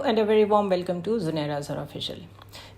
and a very warm welcome to Zunaira Azhar Official.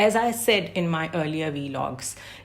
As I said in my earlier vlogs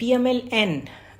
PMLN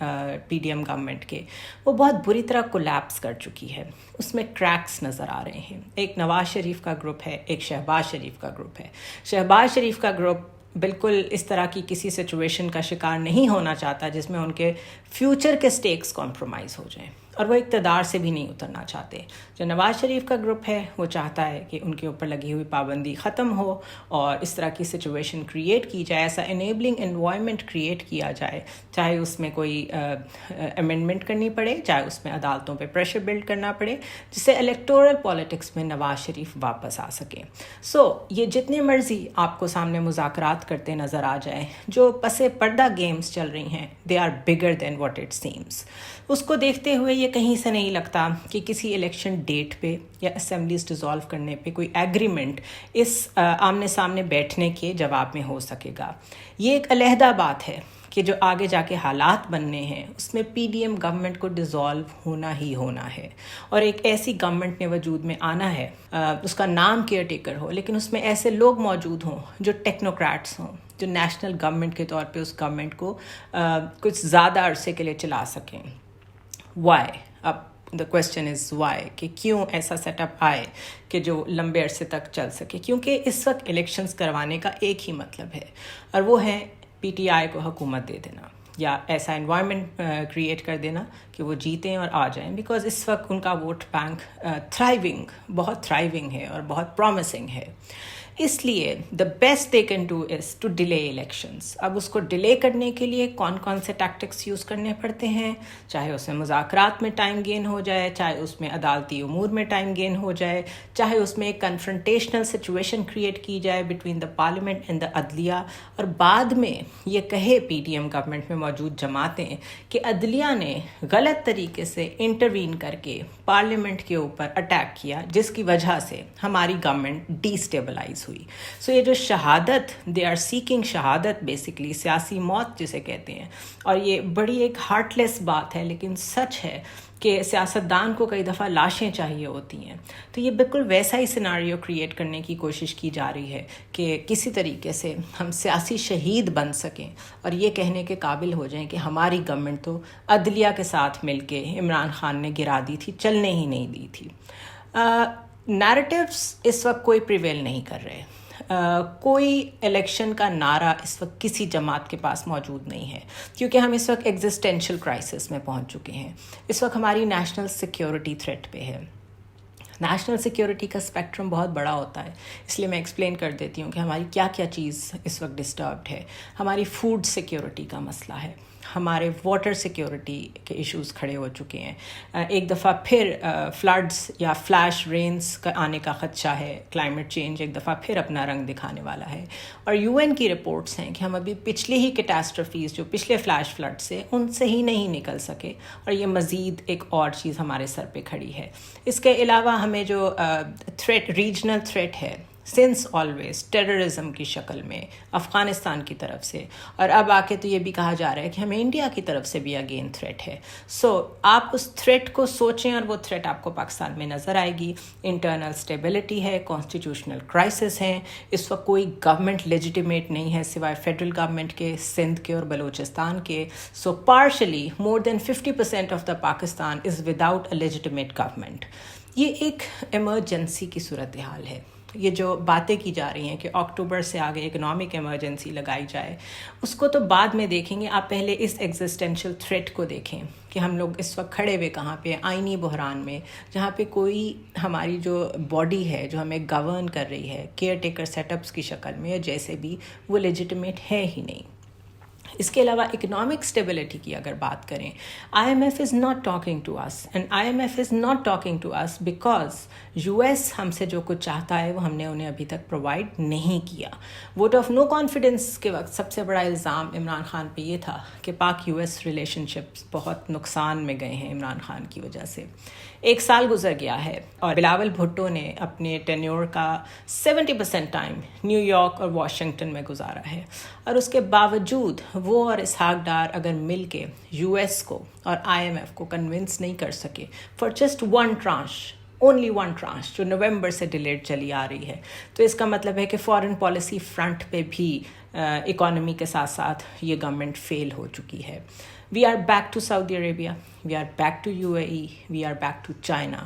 P D M government کے وہ بہت بری طرح collapse کر چکی ہے. اس میں کریکس نظر آ رہے ہیں. ایک نواز شریف کا گروپ ہے, ایک شہباز شریف کا گروپ ہے. شہباز شریف کا گروپ بالکل اس طرح کی کسی سچویشن کا شکار نہیں ہونا چاہتا جس میں ان کے فیوچر کے سٹیکس کمپرومائز ہو جائیں, اور وہ اقتدار سے بھی نہیں اترنا چاہتے. جو نواز شریف کا گروپ ہے وہ چاہتا ہے کہ ان کے اوپر لگی ہوئی پابندی ختم ہو اور اس طرح کی سچویشن کریٹ کی جائے, ایسا انیبلنگ انوائرمنٹ کریٹ کیا جائے, چاہے اس میں کوئی امینڈمنٹ کرنی پڑے, چاہے اس میں عدالتوں پہ پریشر بلڈ کرنا پڑے, جس سے الیکٹورل پالیٹکس میں نواز شریف واپس آ سکیں. یہ جتنے مرضی آپ کو سامنے مذاکرات کرتے نظر آ جائیں, جو پس پردہ گیمز چل رہی ہیں, they are bigger than what it seems. اس کو دیکھتے ہوئے یہ کہیں سے نہیں لگتا کہ کسی الیکشن ڈیٹ پہ یا اسمبلیز ڈیزالو کرنے پہ کوئی ایگریمنٹ اس آمنے سامنے بیٹھنے کے جواب میں ہو سکے گا. یہ ایک علیحدہ بات ہے کہ جو آگے جا کے حالات بننے ہیں اس میں پی ڈی ایم گورنمنٹ کو ڈیزالو ہونا ہی ہونا ہے, اور ایک ایسی گورنمنٹ نے وجود میں آنا ہے, اس کا نام کیئر ٹیکر ہو, لیکن اس میں ایسے لوگ موجود ہوں جو ٹیکنوکریٹس ہوں, جو نیشنل گورنمنٹ کے طور پہ اس گورنمنٹ کو کچھ زیادہ عرصے کے لیے چلا سکیں. وائی؟ اب دا کویسچن از وائی, کہ کیوں ایسا سیٹ اپ آئے کہ جو لمبے عرصے تک چل سکے. کیونکہ اس وقت الیکشنز کروانے کا ایک ہی مطلب ہے, اور وہ ہے پی ٹی آئی کو حکومت دے دینا, یا ایسا انوائرمنٹ کریٹ کر دینا کہ وہ جیتیں اور آ جائیں. بیکاز اس وقت ان کا ووٹ بینک بہت تھرائیونگ ہے اور بہت پرومسنگ ہے. اس لیے the best they can do is to delay elections. اب اس کو ڈیلے کرنے کے لیے کون کون سے ٹیکٹکس یوز کرنے پڑتے ہیں, چاہے اس میں مذاکرات میں ٹائم گین ہو جائے, چاہے اس میں عدالتی امور میں ٹائم گین ہو جائے, چاہے اس میں ایک کنفرنٹیشنل سچویشن کریٹ کی جائے between the parliament and the عدلیہ, اور بعد میں یہ کہے پی ڈی ایم گورنمنٹ میں موجود جماعتیں کہ عدلیہ نے غلط طریقے سے انٹروین کر کے پارلیمنٹ کے اوپر اٹیک کیا, جس کی وجہ سے ہماری گورنمنٹ ڈی اسٹیبلائز ہوئی. یہ جو شہادت, دے آر سیکنگ شہادت, بیسکلی سیاسی موت جسے کہتے ہیں, اور یہ بڑی ایک ہارٹ لیس بات ہے لیکن سچ ہے کہ سیاستدان کو کئی دفعہ لاشیں چاہیے ہوتی ہیں. تو یہ بالکل ویسا ہی سیناریو کریٹ کرنے کی کوشش کی جا رہی ہے کہ کسی طریقے سے ہم سیاسی شہید بن سکیں اور یہ کہنے کے قابل ہو جائیں کہ ہماری گورنمنٹ تو عدلیہ کے ساتھ مل کے عمران خان نے گرا دی تھی, چلنے ہی نہیں دی تھی. نیریٹیوز اس وقت کوئی پریویل نہیں کر رہے. کوئی الیکشن کا نعرہ اس وقت کسی جماعت کے پاس موجود نہیں ہے, کیونکہ ہم اس وقت ایگزسٹینشل کرائسس میں پہنچ چکے ہیں. اس وقت ہماری نیشنل سیکیورٹی تھریٹ پہ ہے. نیشنل سیکیورٹی کا اسپیکٹرم بہت بڑا ہوتا ہے, اس لیے میں ایکسپلین کر دیتی ہوں کہ ہماری کیا کیا چیز اس وقت ڈسٹربڈ ہے. ہماری فوڈ سیکیورٹی کا مسئلہ ہے, ہمارے واٹر سیکیورٹی کے ایشوز کھڑے ہو چکے ہیں. ایک دفعہ پھر فلڈز یا فلیش رینز کا آنے کا خدشہ ہے. کلائمیٹ چینج ایک دفعہ پھر اپنا رنگ دکھانے والا ہے, اور یو این کی رپورٹس ہیں کہ ہم ابھی پچھلی ہی کیٹاسٹرفیز جو پچھلے فلیش فلڈ سے ان سے ہی نہیں نکل سکے, اور یہ مزید ایک اور چیز ہمارے سر پہ کھڑی ہے. اس کے علاوہ ہمیں جو تھریٹ, ریجنل تھریٹ ہے سنس آلویز ٹیررزم کی شکل میں افغانستان کی طرف سے, اور اب آ کے تو یہ بھی کہا جا رہا ہے کہ ہمیں انڈیا کی طرف سے بھی اگین تھریٹ ہے. آپ اس تھریٹ کو سوچیں, اور وہ تھریٹ آپ کو پاکستان میں نظر آئے گی. انٹرنل اسٹیبلٹی ہے, کانسٹیٹیوشنل کرائسس ہیں, اس وقت کوئی گورنمنٹ لیجیٹیمیٹ نہیں ہے سوائے فیڈرل گورنمنٹ کے, سندھ کے اور بلوچستان کے. Partially more than 50% of the Pakistan is without a legitimate government. یہ ایک ایمرجنسی کی صورتحال ہے. یہ جو باتیں کی جا رہی ہیں کہ اکتوبر سے آگے اکنامک ایمرجنسی لگائی جائے, اس کو تو بعد میں دیکھیں گے. آپ پہلے اس ایگزسٹینشل تھریٹ کو دیکھیں کہ ہم لوگ اس وقت کھڑے ہوئے کہاں پہ, آئینی بحران میں, جہاں پہ کوئی ہماری جو باڈی ہے جو ہمیں گورن کر رہی ہے کیئر ٹیکر سیٹ اپس کی شکل میں, یا جیسے بھی, وہ لیجیٹیمیٹ ہے ہی نہیں. اس کے علاوہ اکنامک اسٹیبلٹی کی اگر بات کریں, I M F is not talking to us, and I M F is not talking to us because U S ہم سے جو کچھ چاہتا ہے وہ ہم نے انہیں ابھی تک پرووائڈ نہیں کیا. ووٹ آف نو کانفیڈنس کے وقت سب سے بڑا الزام عمران خان پہ یہ تھا کہ پاک یو ایس ریلیشن شپس بہت نقصان میں گئے ہیں عمران خان کی وجہ سے. 1 سال گزر گیا ہے, اور بلاول بھٹو نے اپنے ٹینیور کا 70% ٹائم نیو یارک اور واشنگٹن میں گزارا ہے, اور اس کے باوجود وہ اور اسحاق ڈار اگر مل کے یو ایس کو اور آئی ایم ایف کو کنونس نہیں کر سکے for just one tranche, only one tranche جو نومبر سے ڈیلیڈ چلی آ رہی ہے, تو اس کا مطلب ہے کہ فارن پالیسی فرنٹ پہ بھی اکانومی کے ساتھ ساتھ یہ گورنمنٹ فیل ہو چکی ہے. We are back to Saudi Arabia, we are back to UAE, we are back to China.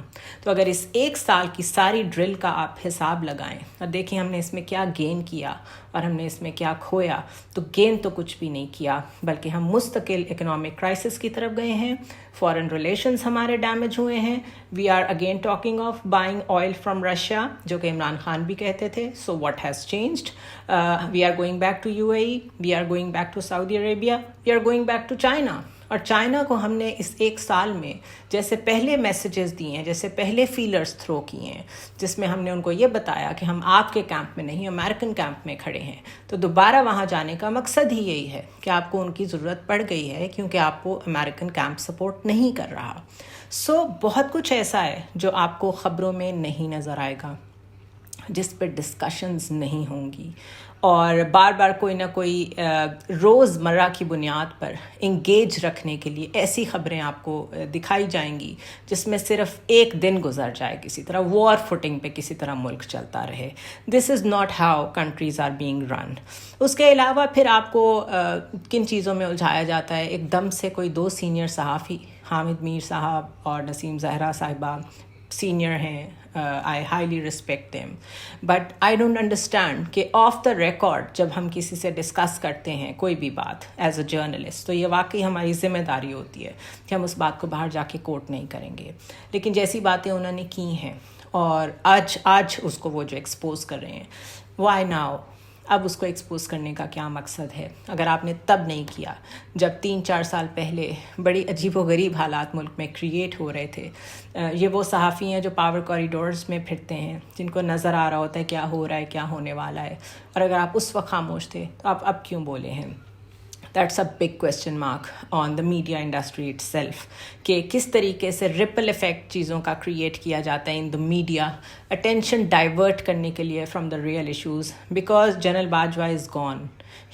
تو اگر اس ایک سال کی ساری ڈرل کا آپ حساب لگائیں اور دیکھیں ہم نے اس میں کیا گین کیا اور ہم نے اس میں کیا کھویا, تو گین تو کچھ بھی نہیں کیا, بلکہ ہم مستقل اکنامک کرائسس کی طرف گئے ہیں. فارن ریلیشنز ہمارے ڈیمیج ہوئے ہیں. We are again talking of buying oil from Russia, جو کہ عمران خان بھی کہتے تھے. So what has changed? We are going back to UAE, we are going back to Saudi Arabia, we are going back to China. اور China کو ہم نے اس ایک سال میں جیسے پہلے میسیجز دیے ہیں, جیسے پہلے فیلرز تھرو کیے ہیں, جس میں ہم نے ان کو یہ بتایا کہ ہم آپ کے کیمپ میں نہیں, امریکن کیمپ میں کھڑے ہیں, تو دوبارہ وہاں جانے کا مقصد ہی یہی ہے کہ آپ کو ان کی ضرورت پڑ گئی ہے کیونکہ آپ کو امریکن کیمپ سپورٹ نہیں کر رہا. سو بہت کچھ ایسا ہے جو آپ کو خبروں میں نہیں نظر آئے گا, جس پہ ڈسکشنز نہیں ہوں گی, اور بار بار کوئی نہ کوئی روز مرہ کی بنیاد پر انگیج رکھنے کے لیے ایسی خبریں آپ کو دکھائی جائیں گی جس میں صرف ایک دن گزر جائے کسی طرح وار فوٹنگ پہ, کسی طرح ملک چلتا رہے. This is not how countries are being run. اس کے علاوہ پھر آپ کو کن چیزوں میں الجھایا جاتا ہے؟ ایک دم سے کوئی 2 سینئر صحافی, حامد میر صاحب اور نسیم زہرا صاحبہ, سینئر ہیں, I highly respect them, but I don't understand کہ آف دا ریکارڈ جب ہم کسی سے ڈسکس کرتے ہیں کوئی بھی بات ایز اے جرنلسٹ, تو یہ واقعی ہماری ذمہ داری ہوتی ہے کہ ہم اس بات کو باہر جا کے کوٹ نہیں کریں گے. لیکن جیسی باتیں انہوں نے کی ہیں اور آج اس کو وہ جو ایکسپوز کر رہے ہیں, why now؟ اب اس کو ایکسپوز کرنے کا کیا مقصد ہے؟ اگر آپ نے تب نہیں کیا جب 3-4 سال پہلے بڑی عجیب و غریب حالات ملک میں کریٹ ہو رہے تھے. یہ وہ صحافی ہیں جو پاور کوریڈورز میں پھرتے ہیں, جن کو نظر آ رہا ہوتا ہے کیا ہو رہا ہے, کیا ہونے والا ہے, اور اگر آپ اس وقت خاموش تھے تو آپ اب کیوں بولے ہیں؟ That's a big question mark on the media industry it self, کہ کس طریقے سے رپل ایفیکٹ چیزوں کا کریٹ کیا جاتا ہے in the media, attention divert کرنے کے لیے from the real issues. Because general Bajwa is gone,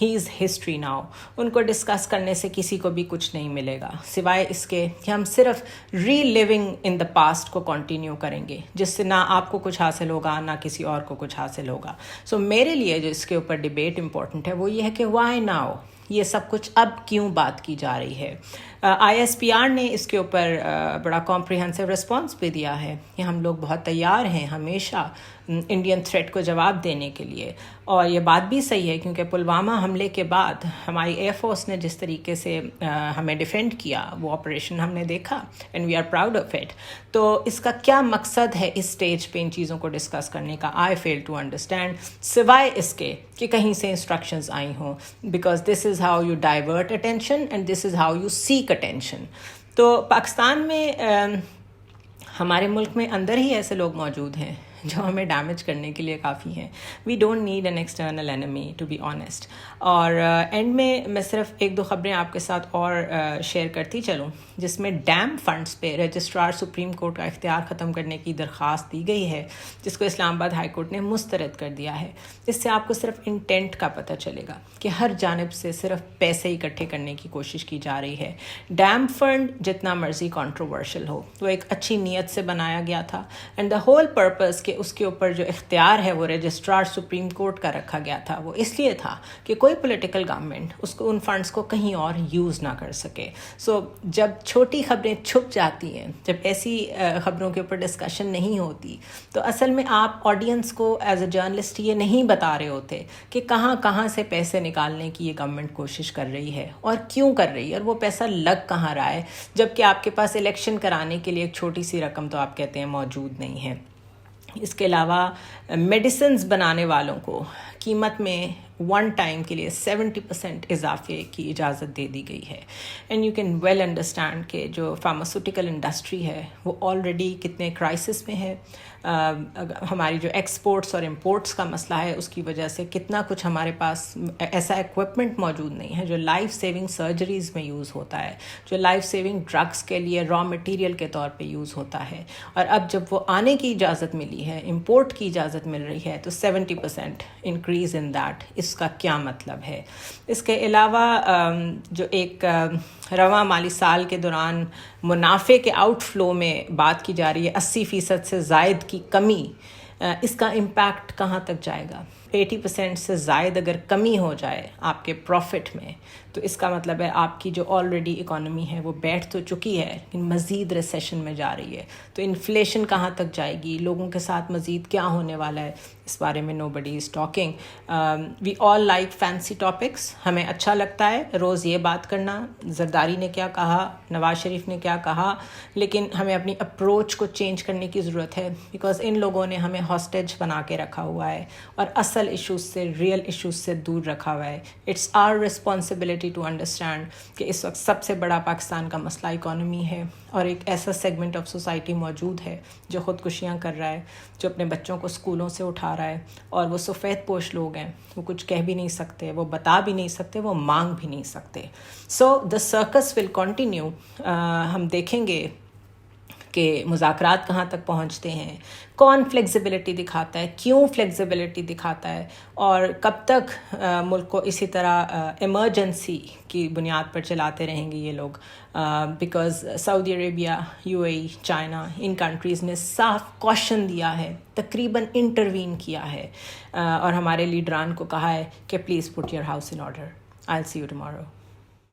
he is history now. ان کو ڈسکس کرنے سے کسی کو بھی کچھ نہیں ملے گا سوائے اس کے کہ ہم صرف ری لیونگ ان دا پاسٹ کو کنٹینیو کریں گے, جس سے نہ آپ کو کچھ حاصل ہوگا نہ کسی اور کو کچھ حاصل ہوگا. سو میرے لیے جو اس کے اوپر ڈبیٹ امپورٹنٹ ہے وہ یہ ہے کہ وائی ناؤ, یہ سب کچھ اب کیوں بات کی جا رہی ہے. ISPR نے اس کے اوپر بڑا کمپریہنسو رسپانس بھی دیا ہے کہ ہم لوگ بہت تیار ہیں ہمیشہ انڈین تھریٹ کو جواب دینے کے لیے. اور یہ بات بھی صحیح ہے کیونکہ پلوامہ حملے کے بعد ہماری ایئر فورس نے جس طریقے سے ہمیں ڈیفینڈ کیا, وہ آپریشن ہم نے دیکھا, and we are proud of it. تو اس کا کیا مقصد ہے اس سٹیج پہ ان چیزوں کو ڈسکس کرنے کا؟ آئی فیل ٹو انڈرسٹینڈ, سوائے اس کے کہ کہیں سے انسٹرکشنز آئی ہوں, because this is how you divert attention and this is how you seek attention. تو پاکستان میں ہمارے ملک میں اندر ہی ایسے لوگ موجود ہیں جو ہمیں ڈیمیج کرنے کے لیے کافی ہیں. We don't need an external enemy to be honest. اور اینڈ میں صرف 1-2 خبریں آپ کے ساتھ اور شیئر کرتی چلوں, جس میں ڈیم فنڈز پہ رجسٹرار سپریم کورٹ کا اختیار ختم کرنے کی درخواست دی گئی ہے, جس کو اسلام آباد ہائی کورٹ نے مسترد کر دیا ہے. اس سے آپ کو صرف انٹینٹ کا پتہ چلے گا کہ ہر جانب سے صرف پیسے اکٹھے کرنے کی کوشش کی جا رہی ہے. ڈیم فنڈ جتنا مرضی کنٹروورشل ہو, وہ ایک اچھی نیت سے بنایا گیا تھا, اینڈ دا ہول پرپز کہ اس کے اوپر جو اختیار ہے وہ رجسٹرار سپریم کورٹ کا رکھا گیا تھا, وہ اس لیے تھا کہ کوئی پولیٹیکل گورنمنٹ اس کو ان فنڈز کو کہیں اور یوز نہ کر سکے. سو جب چھوٹی خبریں چھپ جاتی ہیں, جب ایسی خبروں کے اوپر ڈسکشن نہیں ہوتی, تو اصل میں آپ آڈینس کو ایز اے جرنلسٹ یہ نہیں بتا رہے ہوتے کہ کہاں کہاں سے پیسے نکالنے کی یہ گورنمنٹ کوشش کر رہی ہے اور کیوں کر رہی ہے, اور وہ پیسہ لگ کہاں رہا ہے, جبکہ آپ کے پاس الیکشن کرانے کے لیے ایک چھوٹی سی رقم تو آپ کہتے ہیں موجود نہیں ہے. اس کے علاوہ میڈیسنز بنانے والوں کو قیمت میں 1 ٹائم کے لیے 70% اضافے کی اجازت دے دی گئی ہے. And you can well understand کہ جو فارماسیوٹیکل انڈسٹری ہے وہ آلریڈی کتنے کرائسس میں ہے. ہماری جو ایکسپورٹس اور امپورٹس کا مسئلہ ہے, اس کی وجہ سے کتنا کچھ ہمارے پاس ایسا ایکوپمنٹ موجود نہیں ہے جو لائف سیونگ سرجریز میں یوز ہوتا ہے, جو لائف سیونگ ڈرگس کے لیے را مٹیریل کے طور پہ یوز ہوتا ہے. اور اب جب وہ آنے کی اجازت ملی ہے, امپورٹ کی اجازت مل رہی ہے, تو 70% انکریز ان دیٹ, اس کا کیا مطلب ہے؟ اس کے علاوہ جو ایک رواں مالی سال کے دوران منافع کے آؤٹ فلو میں بات کی جا رہی ہے 80% سے زائد کی کمی, اس کا امپیکٹ کہاں تک جائے گا؟ 80% سے زائد اگر کمی ہو جائے آپ کے پروفٹ میں تو اس کا مطلب ہے آپ کی جو آلریڈی اکانومی ہے وہ بیٹھ تو چکی ہے لیکن مزید ریسیشن میں جا رہی ہے. تو انفلیشن کہاں تک جائے گی, لوگوں کے ساتھ مزید کیا ہونے والا ہے, اس بارے میں nobody is talking. We all like fancy topics, ہمیں اچھا لگتا ہے روز یہ بات کرنا, زرداری نے کیا کہا, نواز شریف نے کیا کہا, لیکن ہمیں اپنی اپروچ کو چینج کرنے کی ضرورت ہے بیکاز ان لوگوں نے ہمیں ہاسٹیج بنا کے رکھا ہوا ہے اور اصل ایشوز سے, ریئل ایشوز سے دور رکھا ہوا ہے. It's our responsibility to understand کہ اس وقت سب سے بڑا پاکستان کا مسئلہ اکانومی ہے اور ایک ایسا سیگمنٹ آف سوسائٹی موجود ہے جو خودکشیاں کر رہا ہے, جو اپنے بچوں کو اسکولوں سے اٹھا رہا ہے, اور وہ سفید پوش لوگ ہیں, وہ کچھ کہہ بھی نہیں سکتے, وہ بتا بھی نہیں سکتے, وہ مانگ بھی نہیں سکتے. سو دا سرکس ول کنٹینیو. ہم دیکھیں گے کہ مذاکرات کہاں تک پہنچتے ہیں, کون فلیکسیبلٹی دکھاتا ہے, کیوں فلیکسیبلٹی دکھاتا ہے, اور کب تک ملک کو اسی طرح ایمرجنسی کی بنیاد پر چلاتے رہیں گے یہ لوگ. Because Saudi Arabia, you a E, China, in countries نے صاف کوشن دیا ہے, تقریباً انٹروین کیا ہے اور ہمارے لیڈران کو کہا ہے کہ please put your house in order. I will see you tomorrow.